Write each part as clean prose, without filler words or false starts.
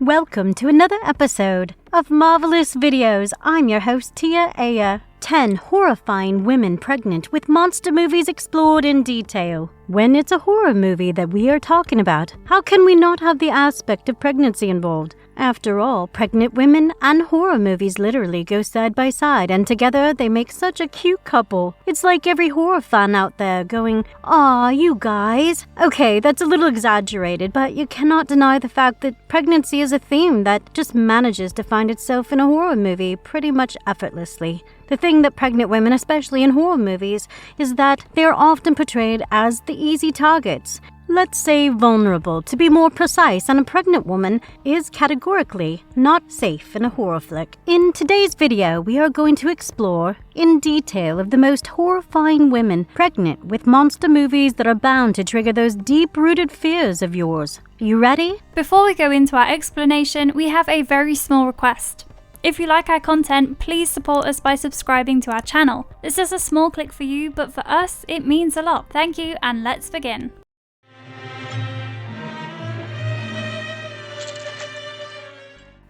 Welcome to another episode of Marvelous Videos. I'm your host, Tia Aya. 10 horrifying women pregnant with monster movies explored in detail. When it's a horror movie that we are talking about, how can we not have the aspect of pregnancy involved? After all, pregnant women and horror movies literally go side by side, and together they make such a cute couple. It's like every horror fan out there going, "Aw, you guys." Okay, that's a little exaggerated, but you cannot deny the fact that pregnancy is a theme that just manages to find itself in a horror movie pretty much effortlessly. The thing that pregnant women, especially in horror movies, is that they are often portrayed as the easy targets. Let's say vulnerable, to be more precise, and a pregnant woman is categorically not safe in a horror flick. In today's video, we are going to explore in detail of the most horrifying women pregnant with monster movies that are bound to trigger those deep-rooted fears of yours. You ready? Before we go into our explanation, we have a very small request. If you like our content, please support us by subscribing to our channel. This is a small click for you, but for us, it means a lot. Thank you, and let's begin.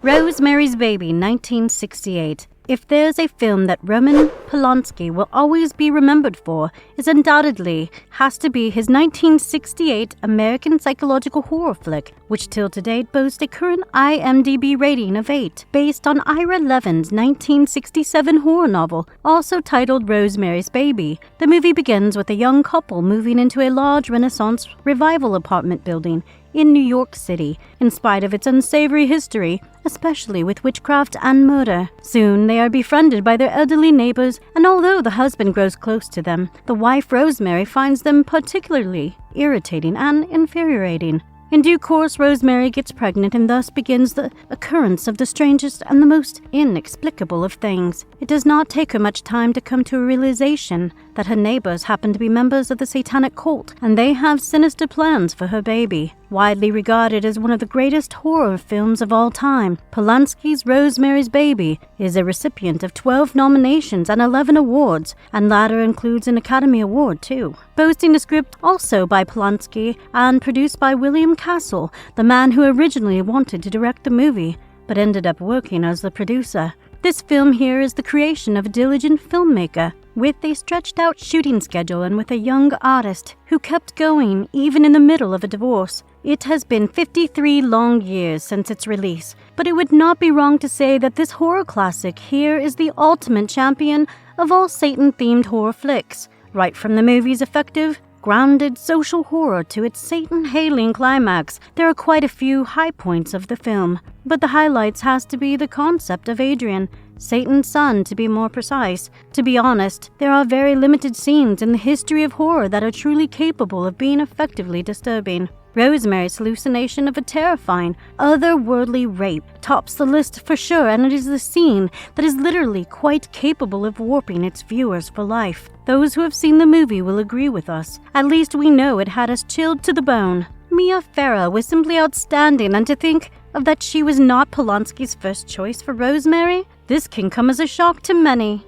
Rosemary's Baby, 1968. If there's a film that Roman Polanski will always be remembered for, it undoubtedly has to be his 1968 American psychological horror flick, which till to date boasts a current IMDb rating of 8, based on Ira Levin's 1967 horror novel, also titled Rosemary's Baby. The movie begins with a young couple moving into a large Renaissance revival apartment building in New York City, in spite of its unsavory history, especially with witchcraft and murder. Soon they are befriended by their elderly neighbors, and although the husband grows close to them, the wife Rosemary finds them particularly irritating and infuriating. In due course, Rosemary gets pregnant, and thus begins the occurrence of the strangest and the most inexplicable of things. It does not take her much time to come to a realization that her neighbors happen to be members of the satanic cult, and they have sinister plans for her baby. Widely regarded as one of the greatest horror films of all time, Polanski's Rosemary's Baby is a recipient of 12 nominations and 11 awards, and latter includes an Academy Award too. Boasting a script also by Polanski and produced by William Castle, the man who originally wanted to direct the movie, but ended up working as the producer. This film here is the creation of a diligent filmmaker, with a stretched-out shooting schedule and with a young artist who kept going even in the middle of a divorce. It has been 53 long years since its release, but it would not be wrong to say that this horror classic here is the ultimate champion of all Satan-themed horror flicks, right from the movie's effective, grounded social horror to its Satan-hailing climax. There are quite a few high points of the film, but the highlights has to be the concept of Adrian, Satan's son to be more precise. To be honest, there are very limited scenes in the history of horror that are truly capable of being effectively disturbing. Rosemary's hallucination of a terrifying, otherworldly rape tops the list for sure, and it is the scene that is literally quite capable of warping its viewers for life. Those who have seen the movie will agree with us. At least we know it had us chilled to the bone. Mia Farrow was simply outstanding, and to think of that she was not Polanski's first choice for Rosemary, this can come as a shock to many.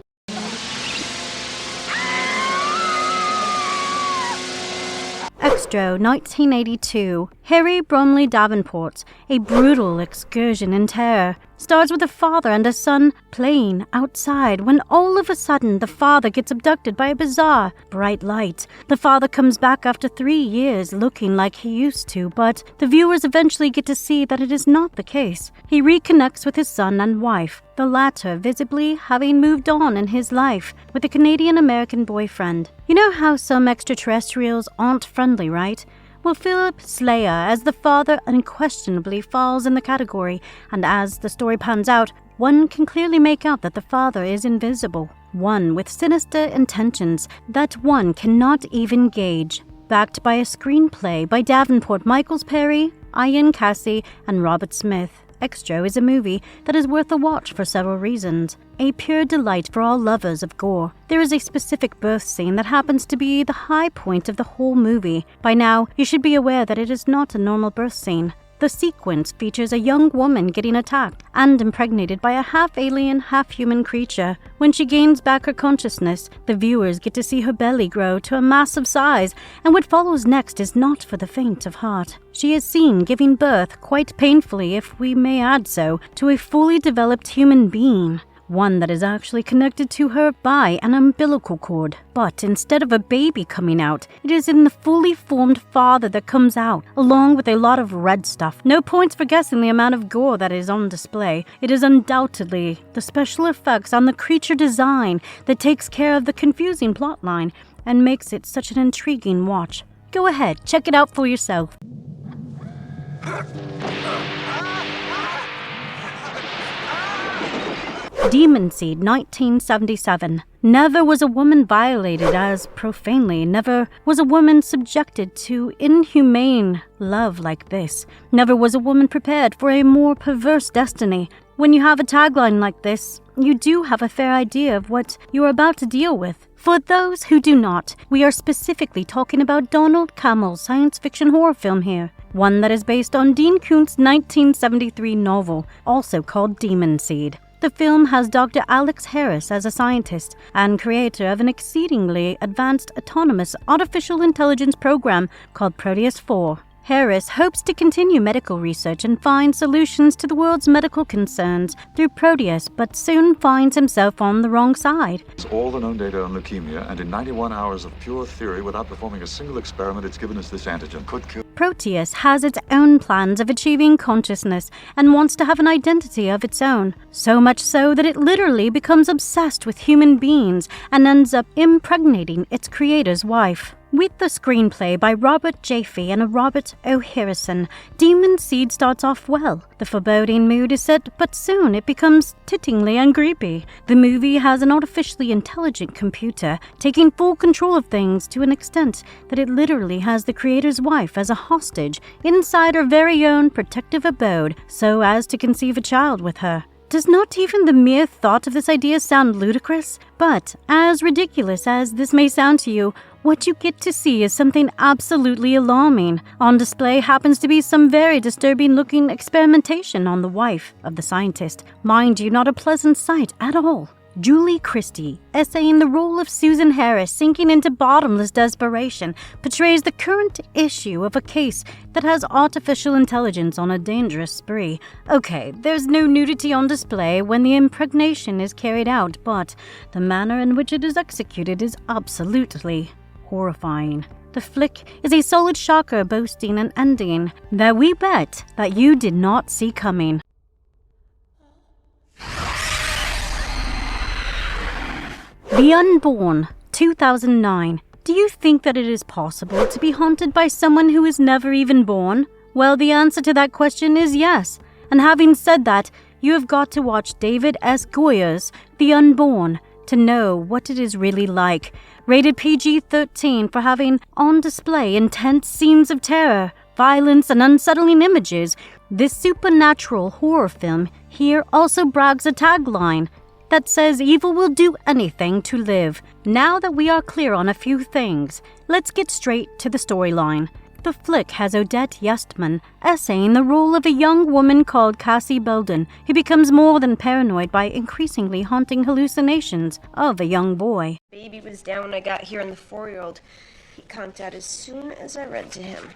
Xtro, 1982. Harry Bromley Davenport's A Brutal Excursion in Terror starts with a father and a son playing outside when all of a sudden the father gets abducted by a bizarre, bright light. The father comes back after 3 years looking like he used to, but the viewers eventually get to see that it is not the case. He reconnects with his son and wife, the latter visibly having moved on in his life with a Canadian-American boyfriend. You know how some extraterrestrials aren't friendly, right? Well, Philip Slayer as the father unquestionably falls in the category, and as the story pans out, one can clearly make out that the father is invisible, one with sinister intentions that one cannot even gauge. Backed by a screenplay by Davenport, Michaels Perry, Ian Cassie, and Robert Smith, Xtro is a movie that is worth a watch for several reasons. A pure delight for all lovers of gore. There is a specific birth scene that happens to be the high point of the whole movie. By now, you should be aware that it is not a normal birth scene. The sequence features a young woman getting attacked and impregnated by a half-alien, half-human creature. When she gains back her consciousness, the viewers get to see her belly grow to a massive size, and what follows next is not for the faint of heart. She is seen giving birth, quite painfully if we may add so, to a fully developed human being. One that is actually connected to her by an umbilical cord. But instead of a baby coming out, it is in the fully formed father that comes out, along with a lot of red stuff. No points for guessing the amount of gore that is on display. It is undoubtedly the special effects on the creature design that takes care of the confusing plotline and makes it such an intriguing watch. Go ahead, check it out for yourself. Demon Seed, 1977. Never was a woman violated as profanely. Never was a woman subjected to inhumane love like this. Never was a woman prepared for a more perverse destiny. When you have a tagline like this, you do have a fair idea of what you are about to deal with. For those who do not, we are specifically talking about Donald Cammell's science fiction horror film here. One that is based on Dean Koontz' 1973 novel, also called Demon Seed. The film has Dr. Alex Harris as a scientist and creator of an exceedingly advanced autonomous artificial intelligence program called Prometheus 4. Harris hopes to continue medical research and find solutions to the world's medical concerns through Prometheus, but soon finds himself on the wrong side. It's all the known data on leukemia, and in 91 hours of pure theory, without performing a single experiment, it's given us this antigen. Could kill. Prometheus has its own plans of achieving consciousness and wants to have an identity of its own. So much so that it literally becomes obsessed with human beings and ends up impregnating its creator's wife. With the screenplay by Robert Jaffe and Robert O. Harrison, Demon Seed starts off well. The foreboding mood is set, but soon it becomes titillingly and creepy. The movie has an artificially intelligent computer taking full control of things to an extent that it literally has the creator's wife as a hostage inside her very own protective abode so as to conceive a child with her. Does not even the mere thought of this idea sound ludicrous? But, as ridiculous as this may sound to you, what you get to see is something absolutely alarming. On display happens to be some very disturbing-looking experimentation on the wife of the scientist. Mind you, not a pleasant sight at all. Julie Christie, essaying the role of Susan Harris, sinking into bottomless desperation, portrays the current issue of a case that has artificial intelligence on a dangerous spree. Okay, there's no nudity on display when the impregnation is carried out, but the manner in which it is executed is absolutely horrifying. The flick is a solid shocker boasting an ending that we bet that you did not see coming. The Unborn, 2009. Do you think that it is possible to be haunted by someone who is never even born? Well, the answer to that question is yes. And having said that, you have got to watch David S. Goyer's The Unborn to know what it is really like. Rated PG-13 for having on display intense scenes of terror, violence, and unsettling images, this supernatural horror film here also brags a tagline that says evil will do anything to live. Now that we are clear on a few things, let's get straight to the storyline. The flick has Odette Yestman essaying the role of a young woman called Cassie Belden, who becomes more than paranoid by increasingly haunting hallucinations of a young boy. Baby was down when I got here and the 4-year-old. He conked out as soon as I read to him.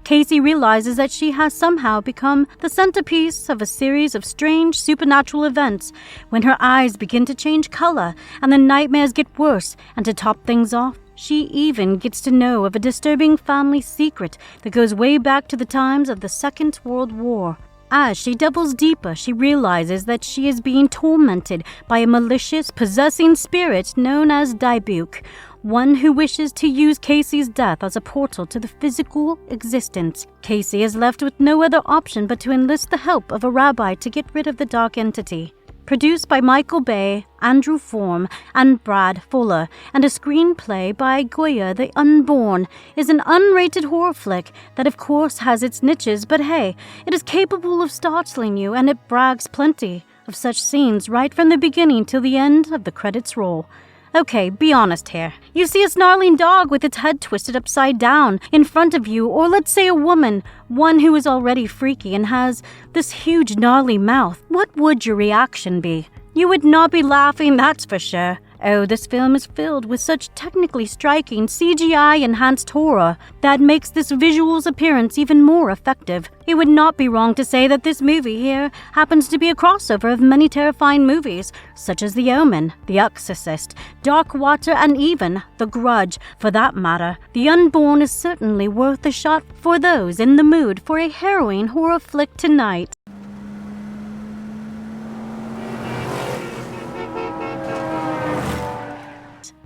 Casey realizes that she has somehow become the centerpiece of a series of strange supernatural events when her eyes begin to change color and the nightmares get worse, and to top things off, she even gets to know of a disturbing family secret that goes way back to the times of the Second World War. As she delves deeper, she realizes that she is being tormented by a malicious, possessing spirit known as Dybbuk, one who wishes to use Casey's death as a portal to the physical existence. Casey is left with no other option but to enlist the help of a rabbi to get rid of the dark entity. Produced by Michael Bay, Andrew Form, and Brad Fuller, and a screenplay by Goyer, The Unborn is an unrated horror flick that of course has its niches, but hey, it is capable of startling you, and it brags plenty of such scenes right from the beginning till the end of the credits roll. Okay, be honest here. You see a snarling dog with its head twisted upside down in front of you, or let's say a woman, one who is already freaky and has this huge gnarly mouth. What would your reaction be? You would not be laughing, that's for sure. Oh, this film is filled with such technically striking CGI-enhanced horror that makes this visual's appearance even more effective. It would not be wrong to say that this movie here happens to be a crossover of many terrifying movies, such as The Omen, The Exorcist, Dark Water, and even The Grudge. For that matter, The Unborn is certainly worth a shot for those in the mood for a harrowing horror flick tonight.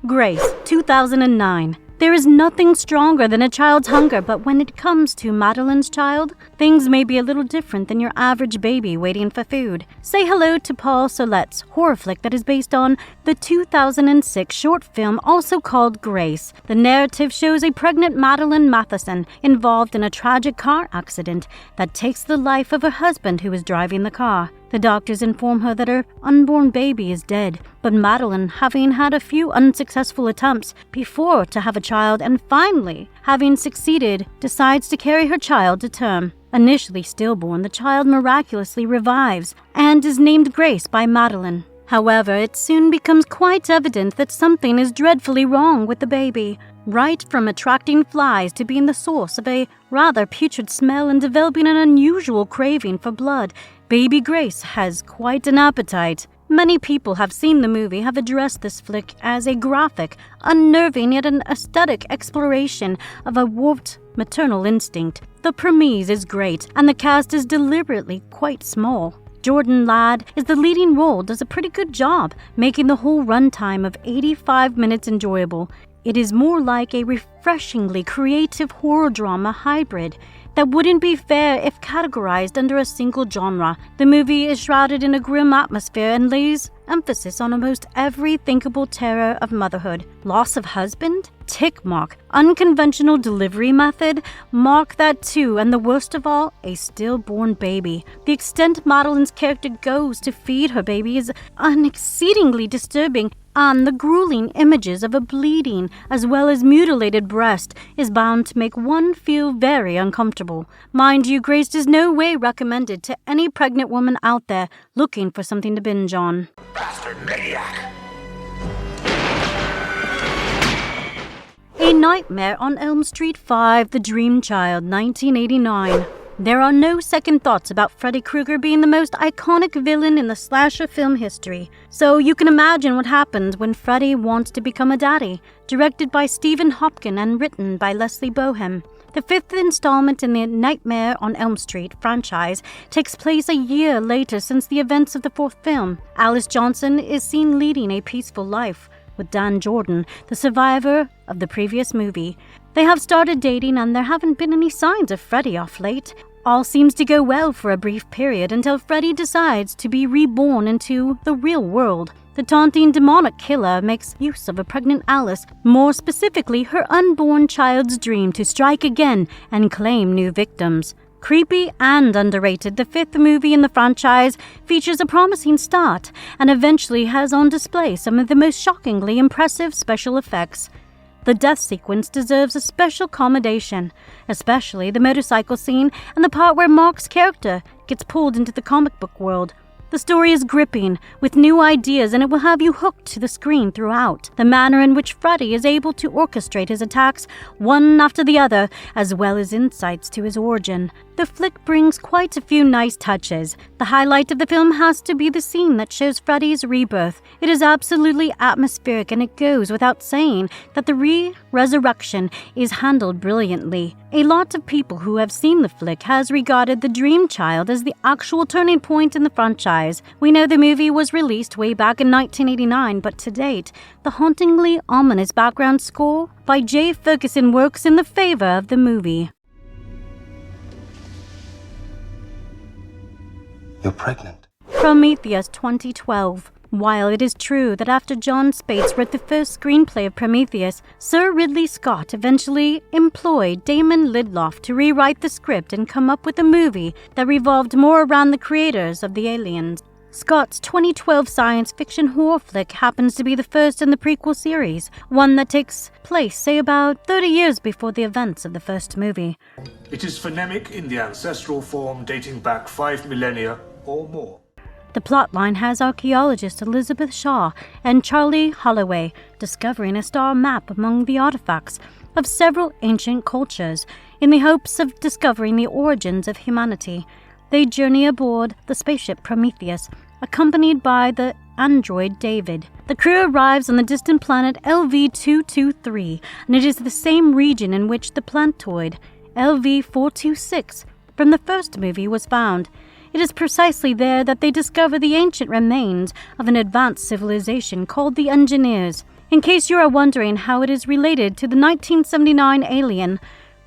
Grace, 2009. There is nothing stronger than a child's hunger, but when it comes to Madeline's child, things may be a little different than your average baby waiting for food. Say hello to Paul Solet's horror flick that is based on the 2006 short film also called Grace. The narrative shows a pregnant Madeline Matheson involved in a tragic car accident that takes the life of her husband who is driving the car. The doctors inform her that her unborn baby is dead, but Madeline, having had a few unsuccessful attempts before to have a child and finally having succeeded, decides to carry her child to term. Initially stillborn, the child miraculously revives and is named Grace by Madeline. However, it soon becomes quite evident that something is dreadfully wrong with the baby. Right from attracting flies to being the source of a rather putrid smell and developing an unusual craving for blood, baby Grace has quite an appetite. Many people have seen the movie have addressed this flick as a graphic, unnerving yet an aesthetic exploration of a warped maternal instinct. The premise is great, and the cast is deliberately quite small. Jordan Ladd is the leading role, does a pretty good job, making the whole runtime of 85 minutes enjoyable. It is more like a refreshingly creative horror drama hybrid that wouldn't be fair if categorized under a single genre. The movie is shrouded in a grim atmosphere and lays emphasis on almost every thinkable terror of motherhood. Loss of husband? Tick mark. Unconventional delivery method? Mark that too, and the worst of all, a stillborn baby. The extent Madeline's character goes to feed her baby is exceedingly disturbing, and the grueling images of a bleeding as well as mutilated breast is bound to make one feel very uncomfortable. Mind you, Grace is no way recommended to any pregnant woman out there looking for something to binge on. Bastard maniac! A Nightmare on Elm Street 5, The Dream Child, 1989. There are no second thoughts about Freddy Krueger being the most iconic villain in the slasher film history, so you can imagine what happens when Freddy wants to become a daddy. Directed by Stephen Hopkins and written by Leslie Bohem. The fifth installment in the Nightmare on Elm Street franchise takes place a year later since the events of the fourth film. Alice Johnson is seen leading a peaceful life with Dan Jordan, the survivor of the previous movie. They have started dating and there haven't been any signs of Freddy off late. All seems to go well for a brief period until Freddy decides to be reborn into the real world. The taunting demonic killer makes use of a pregnant Alice, more specifically her unborn child's dream, to strike again and claim new victims. Creepy and underrated, the fifth movie in the franchise features a promising start and eventually has on display some of the most shockingly impressive special effects. The death sequence deserves a special commendation, especially the motorcycle scene and the part where Mark's character gets pulled into the comic book world. The story is gripping, with new ideas, and it will have you hooked to the screen throughout. The manner in which Freddy is able to orchestrate his attacks, one after the other, as well as insights to his origin. The flick brings quite a few nice touches. The highlight of the film has to be the scene that shows Freddy's rebirth. It is absolutely atmospheric, and it goes without saying that the resurrection is handled brilliantly. A lot of people who have seen the flick has regarded The Dream Child as the actual turning point in the franchise. We know the movie was released way back in 1989, but to date, the hauntingly ominous background score by Jay Ferguson works in the favor of the movie. You're pregnant. Prometheus, 2012. While it is true that after John Spates wrote the first screenplay of Prometheus, Sir Ridley Scott eventually employed Damon Lindelof to rewrite the script and come up with a movie that revolved more around the creators of the aliens. Scott's 2012 science fiction horror flick happens to be the first in the prequel series, one that takes place, say, about 30 years before the events of the first movie. It is phonemic in the ancestral form dating back 5 millennia or more. The plotline has archaeologist Elizabeth Shaw and Charlie Holloway discovering a star map among the artifacts of several ancient cultures in the hopes of discovering the origins of humanity. They journey aboard the spaceship Prometheus, accompanied by the android David. The crew arrives on the distant planet LV-223, and it is the same region in which the planetoid LV-426 from the first movie was found. It is precisely there that they discover the ancient remains of an advanced civilization called the Engineers. In case you are wondering how it is related to the 1979 Alien,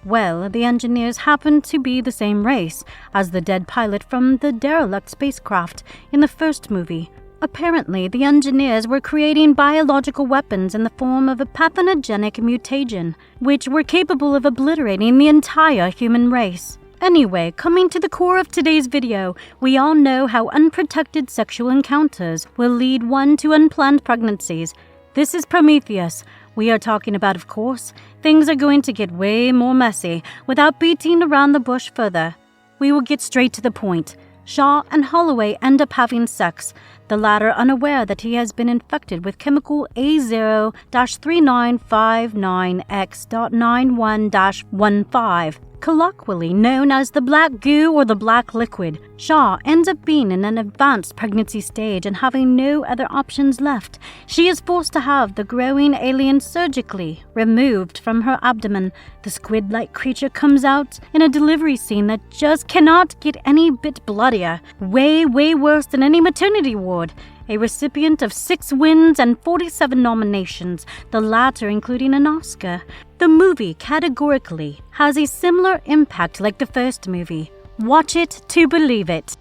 well, the Engineers happen to be the same race as the dead pilot from the derelict spacecraft in the first movie. Apparently, the Engineers were creating biological weapons in the form of a pathogenic mutagen, which were capable of obliterating the entire human race. Anyway, coming to the core of today's video, we all know how unprotected sexual encounters will lead one to unplanned pregnancies. This is Prometheus. We are talking about, of course, things are going to get way more messy without beating around the bush further. We will get straight to the point. Shaw and Holloway end up having sex, the latter unaware that he has been infected with chemical A0-3959X.91-15, colloquially known as the black goo or the black liquid. Shaw ends up being in an advanced pregnancy stage and having no other options left. She is forced to have the growing alien surgically removed from her abdomen. The squid-like creature comes out in a delivery scene that just cannot get any bit bloodier. Way worse than any maternity ward. A recipient of 6 wins and 47 nominations, the latter including an Oscar. The movie, categorically, has a similar impact like the first movie. Watch it to believe it.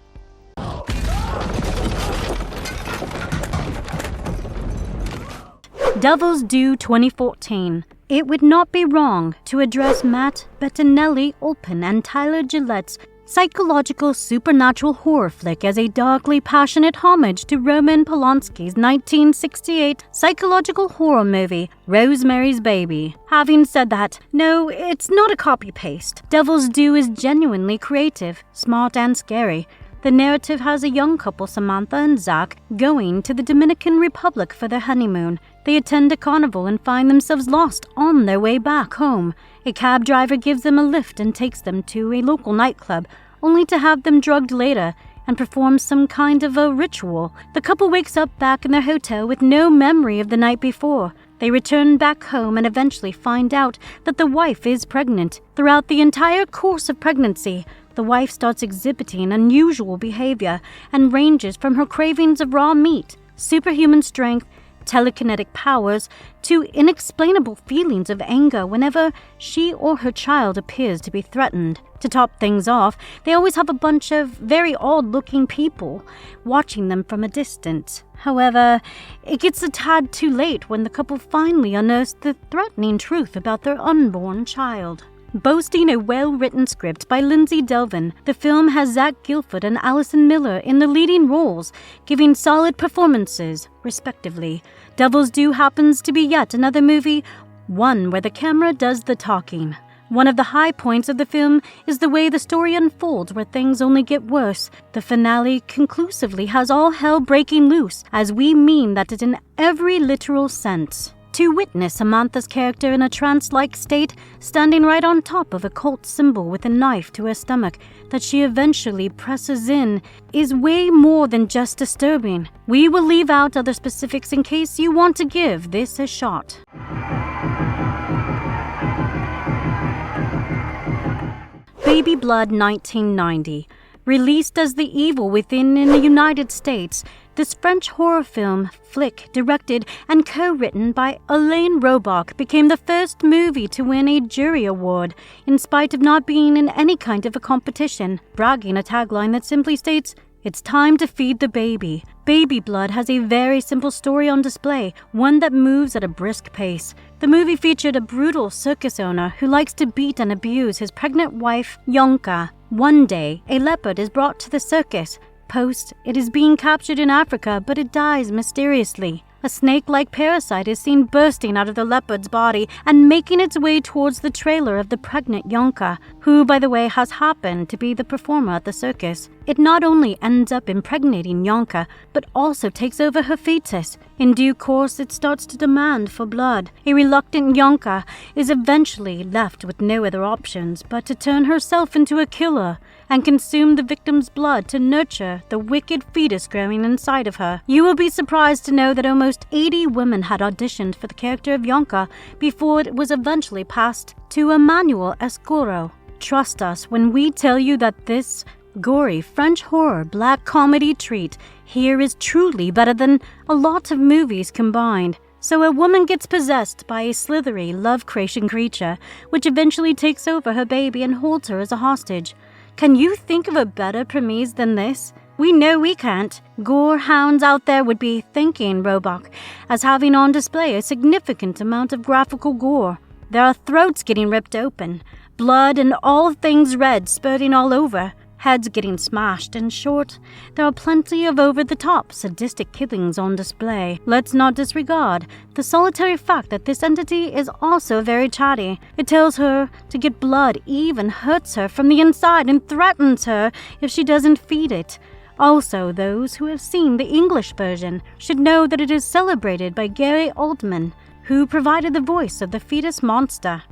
Devilís Due 2014. It would not be wrong to address Matt Bettinelli-Olpin and Tyler Gillette's psychological supernatural horror flick as a darkly passionate homage to Roman Polanski's 1968 psychological horror movie, Rosemarys Baby. Having said that, no, it's not a copy-paste. Devilís Due is genuinely creative, smart and scary. The narrative has a young couple, Samantha and Zach, going to the Dominican Republic for their honeymoon. They attend a carnival and find themselves lost on their way back home. A cab driver gives them a lift and takes them to a local nightclub, only to have them drugged later and perform some kind of a ritual. The couple wakes up back in their hotel with no memory of the night before. They return back home and eventually find out that the wife is pregnant. Throughout the entire course of pregnancy, the wife starts exhibiting unusual behavior and ranges from her cravings of raw meat, superhuman strength, telekinetic powers, to inexplainable feelings of anger whenever she or her child appears to be threatened. To top things off, they always have a bunch of very odd-looking people watching them from a distance. However, it gets a tad too late when the couple finally unearths the threatening truth about their unborn child. Boasting a well-written script by Lindsay Delvin, the film has Zach Gilford and Allison Miller in the leading roles, giving solid performances, respectively. Devilís Due happens to be yet another movie, one where the camera does the talking. One of the high points of the film is the way the story unfolds, where things only get worse. The finale conclusively has all hell breaking loose, as we mean that in every literal sense. To witness Samantha's character in a trance-like state, standing right on top of a cult symbol with a knife to her stomach that she eventually presses in, is way more than just disturbing. We will leave out other specifics in case you want to give this a shot. Baby Blood 1990. Released as The Evil Within in the United States, this French horror film flick, directed and co-written by Alain Robach, became the first movie to win a jury award, in spite of not being in any kind of a competition, bragging a tagline that simply states, "It's time to feed the baby." Baby Blood has a very simple story on display, one that moves at a brisk pace. The movie featured a brutal circus owner who likes to beat and abuse his pregnant wife, Yonka. One day, a leopard is brought to the circus. outpost. It is being captured in Africa, but it dies mysteriously. A snake-like parasite is seen bursting out of the leopard's body and making its way towards the trailer of the pregnant Yonka, who, by the way, has happened to be the performer at the circus. It not only ends up impregnating Yonka, but also takes over her fetus. In due course, it starts to demand for blood. A reluctant Yonka is eventually left with no other options but to turn herself into a killer and consume the victim's blood to nurture the wicked fetus growing inside of her. You will be surprised to know that almost 80 women had auditioned for the character of Yonka before it was eventually passed to Emmanuel Escuro. Trust us when we tell you that this gory French horror black comedy treat here is truly better than a lot of movies combined. So a woman gets possessed by a slithery love-creation creature, which eventually takes over her baby and holds her as a hostage. Can you think of a better premise than this? We know we can't. Gore hounds out there would be thanking Roebuck as having on display a significant amount of graphical gore. There are throats getting ripped open, blood and all things red spurting all over, heads getting smashed. In short, there are plenty of over-the-top sadistic killings on display. Let's not disregard the solitary fact that this entity is also very chatty. It tells her to get blood, even hurts her from the inside and threatens her if she doesn't feed it. Also, those who have seen the English version should know that it is celebrated by Gary Oldman, who provided the voice of the fetus monster.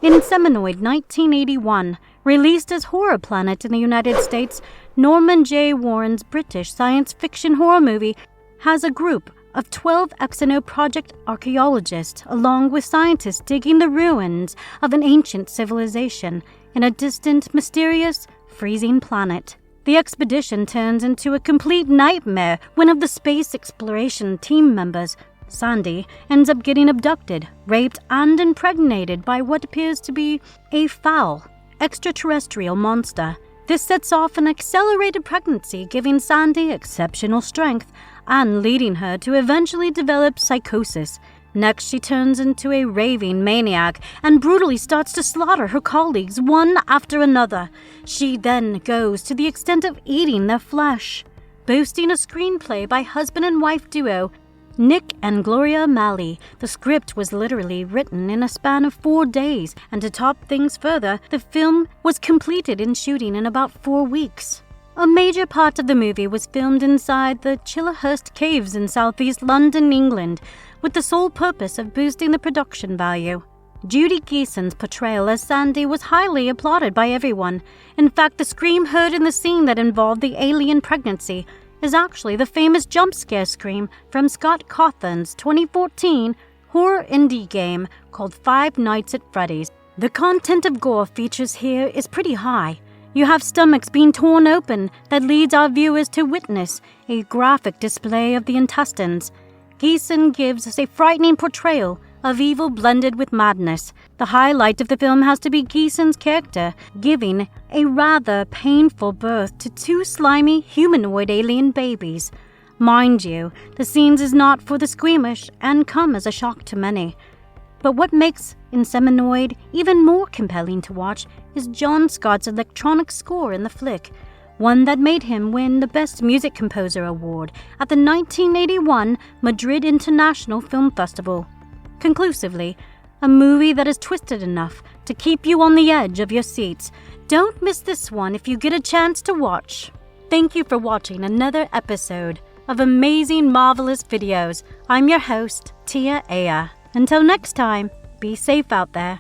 Inseminoid 1981, released as Horror Planet in the United States, Norman J. Warren's British science fiction horror movie has a group of 12 Xtro project archaeologists along with scientists digging the ruins of an ancient civilization in a distant, mysterious, freezing planet. The expedition turns into a complete nightmare when one of the space exploration team members, Sandy, ends up getting abducted, raped, and impregnated by what appears to be a foul, extraterrestrial monster. This sets off an accelerated pregnancy, giving Sandy exceptional strength and leading her to eventually develop psychosis. Next, she turns into a raving maniac and brutally starts to slaughter her colleagues one after another. She then goes to the extent of eating their flesh. Boasting a screenplay by husband and wife duo Nick and Gloria Malley, the script was literally written in a span of 4 days, and to top things further, the film was completed in shooting in about 4 weeks. A major part of the movie was filmed inside the Chislehurst Caves in southeast London, England, with the sole purpose of boosting the production value. Judy Geeson's portrayal as Sandy was highly applauded by everyone. In fact, the scream heard in the scene that involved the alien pregnancy is actually the famous jump scare scream from Scott Cawthon's 2014 horror indie game called Five Nights at Freddy's. The content of gore features here is pretty high. You have stomachs being torn open that leads our viewers to witness a graphic display of the intestines. Geeson gives us a frightening portrayal of evil blended with madness. The highlight of the film has to be Geeson's character giving a rather painful birth to 2 slimy humanoid alien babies. Mind you, the scenes is not for the squeamish and come as a shock to many. But what makes Inseminoid even more compelling to watch is John Scott's electronic score in the flick, one that made him win the Best Music Composer Award at the 1981 Madrid International Film Festival. Conclusively, a movie that is twisted enough to keep you on the edge of your seats. Don't miss this one if you get a chance to watch. Thank you for watching another episode of Amazing Marvelous Videos. I'm your host, Tia Aya. Until next time, be safe out there.